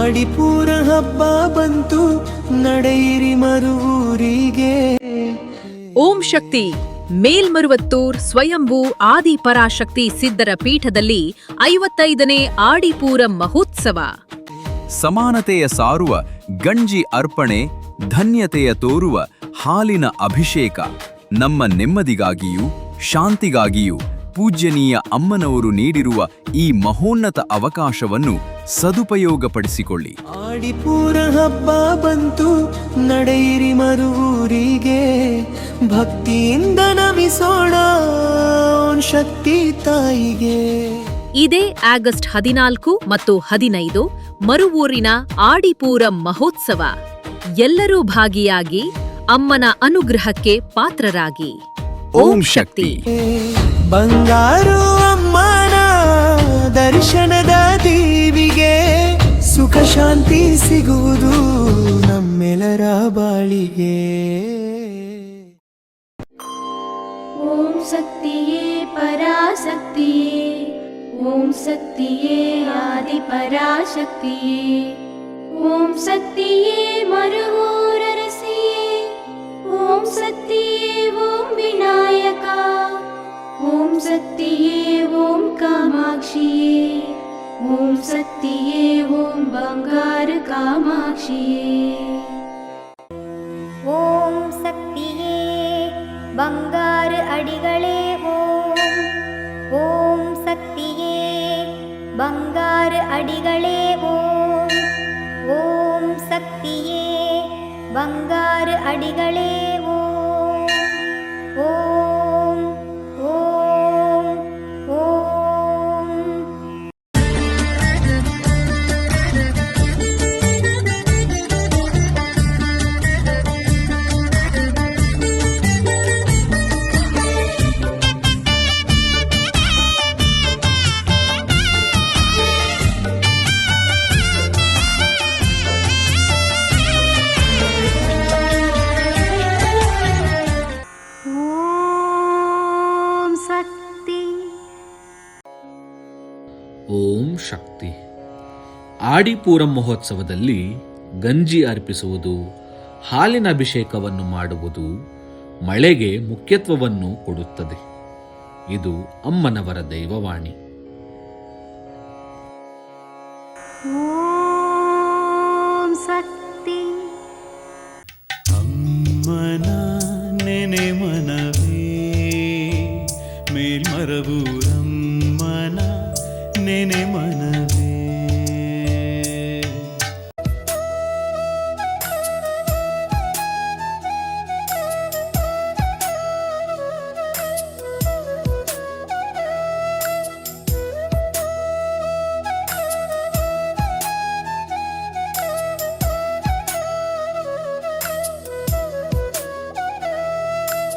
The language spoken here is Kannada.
ಆಡಿಪೂರ ಹಬ್ಬ ಬಂತು ನಡೆಯಿರಿ ಮರುವೂರಿಗೆ. ಓಂ ಶಕ್ತಿ ಮೇಲ್ಮರುವತ್ತೂರ್ ಸ್ವಯಂಭೂ ಆದಿಪರಾಶಕ್ತಿ ಸಿದ್ಧರ ಪೀಠದಲ್ಲಿ 55ನೇ ಆಡಿಪೂರ ಮಹೋತ್ಸವ. ಸಮಾನತೆಯ ಸಾರುವ ಗಂಜಿ ಅರ್ಪಣೆ, ಧನ್ಯತೆಯ ತೋರುವ ಹಾಲಿನ ಅಭಿಷೇಕ. ನಮ್ಮ ನೆಮ್ಮದಿಗಾಗಿಯೂ ಶಾಂತಿಗಾಗಿಯೂ ಪೂಜ್ಯನೀಯ ಅಮ್ಮನವರು ನೀಡಿರುವ ಈ ಮಹೋನ್ನತ ಅವಕಾಶವನ್ನು ಸದುಪಯೋಗಪಡಿಸಿಕೊಳ್ಳಿ. ಆಡಿಪೂರ ಹಬ್ಬ ಬಂತು ನಡೆಯಿರಿ ಮರುವೂರಿಗೆ. ಭಕ್ತಿಯಿಂದ ನಮಿಸೋಣ ಶಕ್ತಿ ತಾಯಿಗೆ. ಇದೇ ಆಗಸ್ಟ್ 14 ಮತ್ತು 15 ಮರುವೂರಿನ ಆಡಿಪೂರ ಮಹೋತ್ಸವ. ಎಲ್ಲರೂ ಭಾಗಿಯಾಗಿ ಅಮ್ಮನ ಅನುಗ್ರಹಕ್ಕೆ ಪಾತ್ರರಾಗಿ. ಓಂ ಶಕ್ತಿ. ಬಂಗಾರು ಅಮ್ಮನ ದರ್ಶನದ ದೇವಿಗೆ ಸುಖ ಶಾಂತಿ ಸಿಗುವುದು ನಮ್ಮೆಲ್ಲರ ಬಾಳಿಗೆ. ಓಂ ಶಕ್ತಿಯೇ ಪರಾಶಕ್ತಿಯೇ, ಓಂ ಶಕ್ತಿಯೇ ಆದಿಪರಾಶಕ್ತಿಯೇ, ಓಂ ಶಕ್ತಿಯೇ ಮರುವೂರರಸಿಯೇ, ಓಂ ಶಕ್ತಿಯೇ ಓಂ ವಿನಾಯಕ, ಓಂ ಶಕ್ತಿಯೇ ಓಂ ಕಾಮಾಕ್ಷಿಯೇ, ಓಂ ಶಕ್ತಿಯೇ ಓಂ ಬಂಗಾರ ಕಾಮಾಕ್ಷಿಯೇ. ಓಂ ಶಕ್ತಿಯೇ ಬಂಗಾರ ಅಡಿಗಳೇ ಓಂ, ಓಂ ಶಕ್ತಿಯೇ ಬಂಗಾರ ಅಡಿಗಳೇ ಓಂ, ಓಂ ಶಕ್ತಿಯೇ ಬಂಗಾರ ಅಡಿಗಳೇ ಓಂ, ಓಂ ಓಂ ಓಂ. ಓಂ ಶಕ್ತಿ. ಆಡಿಪೂರ ಮಹೋತ್ಸವದಲ್ಲಿ ಗಂಜಿ ಅರ್ಪಿಸುವುದು, ಹಾಲಿನ ಅಭಿಷೇಕವನ್ನು ಮಾಡುವುದು ಮಳೆಗೆ ಮುಖ್ಯತ್ವವನ್ನು ಕೊಡುತ್ತದೆ. ಇದು ಅಮ್ಮನವರ ದೈವವಾಣಿ.